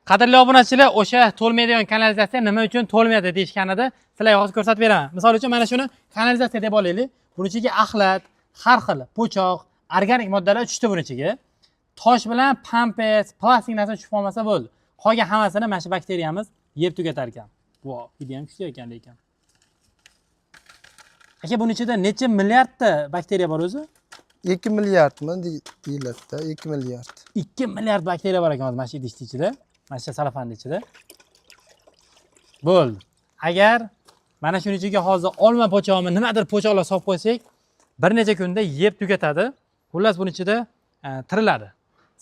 Qadrli obunachilar, o'sha to'lmaydigan kanalizatsiya nima uchun to'lmaydi deyishgan edi. Sizlarga hozir ko'rsatib beraman. Misol uchun mana shuni kanalizatsiya deb olaylik. Buning ichiga axlat, har xil po'choq, organik moddalar tushdi buning ichiga. Tosh bilan pampers, plastik narsa tushib qolmasa bo'ldi. Qolgan hammasini mana shu bakteriyamiz yeb tugatar ekan. Bu hidi ham kuchli ekan lekin. Aka, buning ichida necha milliardta bakteriya bor o'zi? 2 milliardmi deyiladi-da, 2 milliard. 2 milliard bakteriya bor ekan mana shu idishning ichida. Mana shu salafanning ichida. Bo'ldi. Agar mana shuning ichiga hozir olma po'chog'imi, nimadir po'choqlar solib qo'ysak, bir necha kunda yeb tugatadi. Xullas buning ichida tiriladi.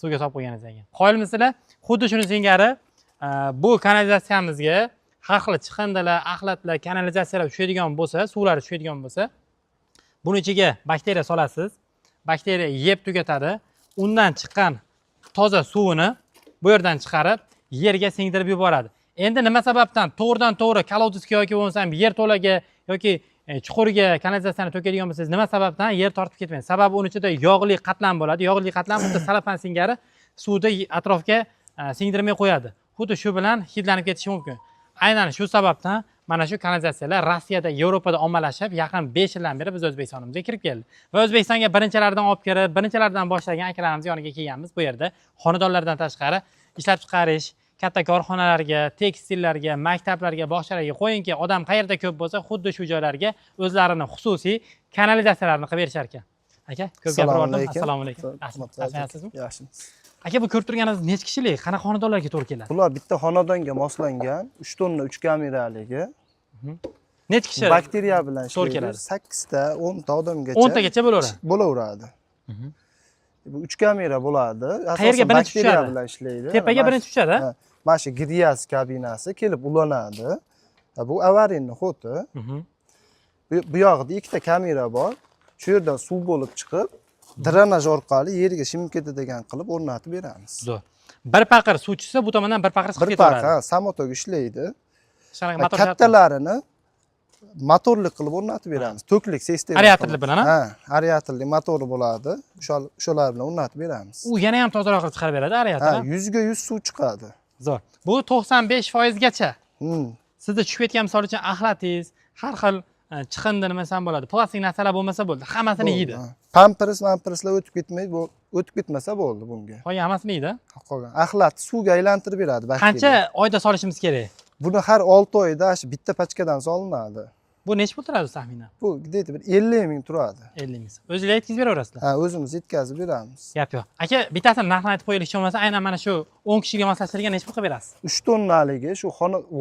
Suvga solib qo'yganingizdan keyin. Qoyilmisizlar? Xuddi shuni singari bu kanalizatsiyamizga har xil chiqindilar, axlatlar, kanalizatsiyalar tushadigan bo'lsa, suvlar tushadigan bo'lsa, buning ichiga bakteriya solasiz. Bakteriya yeb tugatadi. Undan chiqqan toza suvini bu yerdan chiqarib yerga singdirib yuboradi. Endi nima sababdan to'g'ridan-to'g'ri kolodezga yoki bo'lmasam yer to'laga yoki chuqurga kanalizatsiyani to'kadigan bo'lsangiz, nima sababdan yer tortib ketmaydi? Sababi uning ichida yog'li qatlam bo'ladi. Yog'li qatlam xuddi salafan singari suvni atrofga singdirmay qo'yadi. Xuddi shu bilan hidlanib ketishi mumkin. Aynan shu sababdan mana shu kanalizatsiyalar Rossiyada, Yevropada ommalashib, yaqin 5 yildan beri biz O'zbekistonimizga kirib keldi. Va O'zbekistonga birinchilardan olib kirib, birinchilardan boshlagan akalarimiz yoniga kelganmiz. Bu yerda xonadonlardan tashqari ishlab chiqarish, katta korxonalarga, tekstillarga, maktablarga, bog'chalarga qo'yingki, odam qayerda ko'p bo'lsa, xuddi shu joylarga o'zlarini xususiy kanalizatsiyalarini qilib berishar ekan. Aka, ko'p gapirdim. Assalomu alaykum. Yaxshimisizmi? Yaxshimiz. Aka, bu ko'rib turganingiz necha kishilik, qanaqa xonadonlarga to'g'ri keladi? Bular bitta xonadonga moslangan, 3 tonna 3 kameraligi. Necha kishi bakteriya bilan to'g'ri keladi? 8 ta, 10 ta odamgacha. 10 tagacha bo'laveradi. Bu 3 kamera bo'ladi. Qayerga birinchi bakteriya tushadi? bilan ishlaydi. Tepaga birinchi tushadi? Mana shu griyaz kabinasi kelib ulanadi. Bu avarinni xoti. Bu yoqda ikkita kamera bor. Shu yerdan suv bo'lib chiqib, drenaj orqali yerga shimib ketadigan qilib o'rnatib beramiz. Zo'r. Bir paqir suv tushsa, bu tomondan bir paqir chiqib ketaveradi. Bir paqir samotoga ishlaydi. Shanaqa motor kattalarini motorli qilib o'rnatib beramiz. To'klik sistema. Aeratorli bilan, ha, aeratorli motori bo'ladi. O'shalar bilan o'rnatib beramiz. U yana ham tozaroq qilib chiqarib beradi aerator. Ha, 100 ga 100 suv chiqadi. Zo'r. Bu 95% gacha. Sizda tushib ketgan misol uchun axlatingiz, har xil chiqindi nima ham bo'ladi. Plastik narsalar bo'lmasa bo'ldi. Hammasini yeydi. Pamperslar o'tib ketmasa bo'ldi bunga. Qolgan hammasini yeydi. Qolgan axlat suvga aylantirib beradi bakteriya. Qancha oyda solishimiz kerak? Buni har 6 oyda shu bitta pachkadan solinadi. Bu necha pul turadi taxminan? Bu deydi bir 50 ming turadi. 50 ming. O'zingizlar yetkazib beraverasizlar? Ha, o'zimiz yetkazib beramiz. Gap yo'q. Aka, bittasini narxini aytib qo'yaylik, bo'lmasa aynan mana shu 10 kishiga moslashtirilgan necha pul qilib berasiz? 3 tonnaligi shu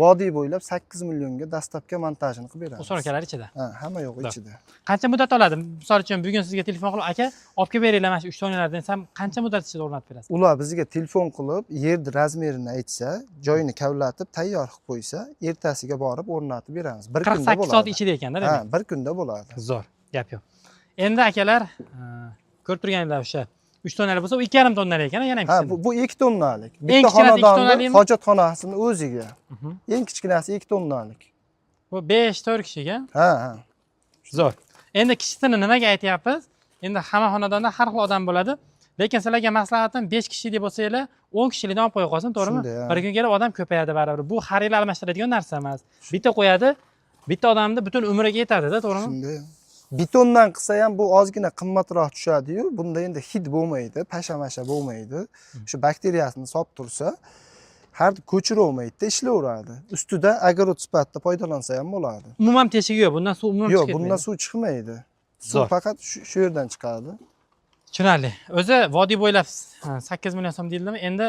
vodiy bo'ylab 8 millionga dastlabki montajini qilib beramiz. Usonakalar ichida. Ha, hamma yo'q ichida. Qancha muddat oladi? Misol uchun bugun sizga telefon qilib, aka, olib kelib beringlar mana shu 3 tonnalardan desam, qancha muddat ichida o'rnatib berasiz? Ular bizga telefon qilib, yerni razmerini aytsa, joyini kavlatib, tayyor qilib qo'ysa, ertasiga borib o'rnatib beramiz. Bir kunda bo'ladi. 48 soat ichida ekanda, demak. Ha, bir kunda bo'ladi. Zo'r, gap yo'q. Endi akalar, ko'rib turganinglar o'sha 3 tonnalik bo'lsa, u 2,5 tonnalik ekan, yana ham kichik. Ha, bu 2 tonnalik. Bitta xonadonning hojatxonasini o'ziga. Eng kichkinasi 2 tonnalik. Bu 5-4 kishiga. Ha. Zo'r. Endi kishisini nimaga aytyapmiz? Endi hamma xonadonda har xil odam bo'ladi. Lekin sizlarga maslahatim 5 kishilik bo'lsanglar, 10 kishilikdan olib qo'ya qolsin, to'g'rimi? Bir kun kelib odam ko'payadi baribir. Bu har yil almashtiradigan narsa emas. Bitta qo'yadi, bitta odamni butun umriga yetadi-da, to'g'rimi? Shunday. Betondan qilsa ham bu ozgina qimmatroq tushadi-yu, bunda endi hid bo'lmaydi, pasha-masha bo'lmaydi. Shu bakteriyasini solib tursa, har ko'chiravermaydi, ishlayveradi. Ustida огород sifatida foydalansa ham bo'ladi. Umuman teshigi yo'q, bundan suv umuman chiqmaydi. Yo'q, bundan suv chiqmaydi. Suv faqat shu yerdan chiqadi. Tushunarli. O'zi vodiy bo'ylab 8 million so'm deyildimi? Endi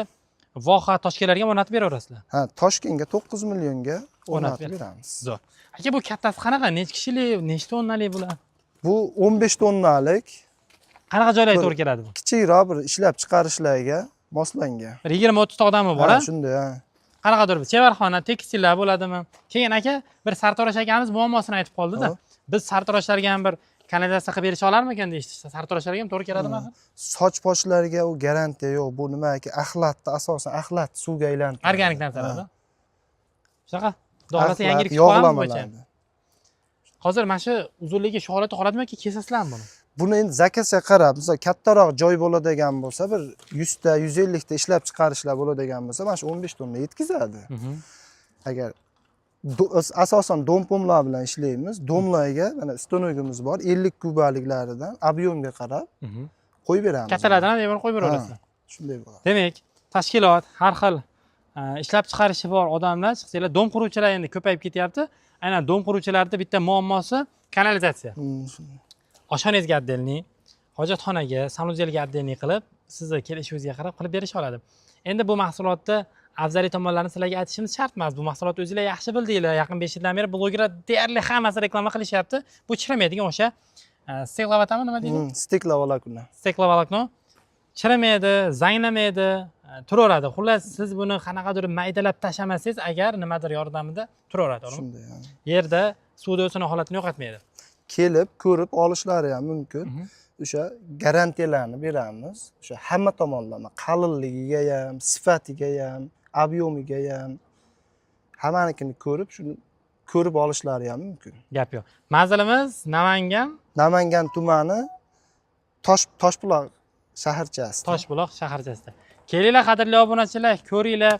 voha toshkalarga o'rnatib beraverasizlar. Ha, Toshkentga 9 millionga o'rnatib beramiz. Zo'r. Aka, bu kattasi qanaqa? Necha kishilik, nechta tonnalik bular? Bu 15 tonnalik. Qanaqa joylarga to'g'ri keladi bu? Kichikroq bir ishlab chiqarishlarga moslangan. Bir 20-30 ta odami bor, ha? Shunday, ha. Qanaqadir bir chevarxona, tekstillar bo'ladimi? Keyin aka, bir Sartarosh akamiz muammosini aytib qoldi-da. Biz Sartaroshlarga ham bir kanalizatsiya qilib berisha olarmikan deyishdi. Sartaroshlarga ham to'g'ri keladimi? Soch pochlarga u garantiya yo'q. Bu nimaki? Axlatni asosan axlat suvga aylantiradi. Organik narsalar-da. Shunaqa dog'lasa yangilik chiqib qoladimi bo'yicha? Hozir mana shu uzunligi shu holatda qoladimi yoki kesasizlarmi buni? Buni endi zakazga qarab, misol kattaroq joy bo'ladigan bo'lsa, bir 100 ta, 150 ta ishlab chiqarishlar bo'ladigan bo'lsa, mana shu 15 tonna yetkazadi. Agar asosan do'm-pomlar bilan ishlaymiz. Do'mlarga mana ustunligimiz bor, 50 kubaliklaridan ob'yomga qarab qo'yib beramiz. Kattalardan ham qo'yib beraverasiz. Shunday bo'ladi. Demak, tashkilot har xil ishlab chiqarishi bor odamlar chiqsanglar, dom quruvchilar endi ko'payib ketyapti. Aynan dom quruvchilarda bitta muammosi kanalizatsiya. Oshxonangizga отдельный, hojatxonaga, sanuzelga отдельный qilib, sizni kelishingizga qarab qilib berish oladi. Endi bu mahsulotni afzaliy tomonlarini sizlarga aytishimiz shart emas. Bu mahsulotni o'zingizlar yaxshi bildinglar. Yaqin 5 yildan beri blogerlar deyarli hammasi reklama qilishyapti. Bu chiramaydigan o'sha steklavatami nima deydi? Steklavolokno. Steklavolokno chiramaydi, zanglamaydi, turaveradi. Xullas, siz buni qanaqadir maydalab tashlamasangiz, agar nimadir yordamida turaveradi, to'g'rimi? Shunday. Yerda suvda o'sini holatini yo'qotmaydi. Kelib, ko'rib olishlari ham mumkin. O'sha garantiyalarni beramiz. O'sha hamma tomonlama qalinligiga ham, sifatiga ham, ob'yomiga ham hammanikini ko'rib, shuni ko'rib olishlari ham mumkin. Gap yo'q. Manzilimiz Namangan tumani Toshbuloq shaharchasi. Toshbuloq shaharchasida. Kelinglar qadrli obunachilar, ko'ringlar.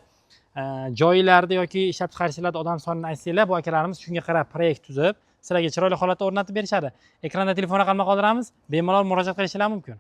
Joylarda yoki ishlab chiqarishlarda odam sonini aytsanglar, bu akalarimiz shunga qarab proyekt tuzib, sizlarga chiroyli holatda o'rnatib berishadi. Ekranda telefon raqamini qoldiramiz, bemalol murojaat qilishingiz mumkin.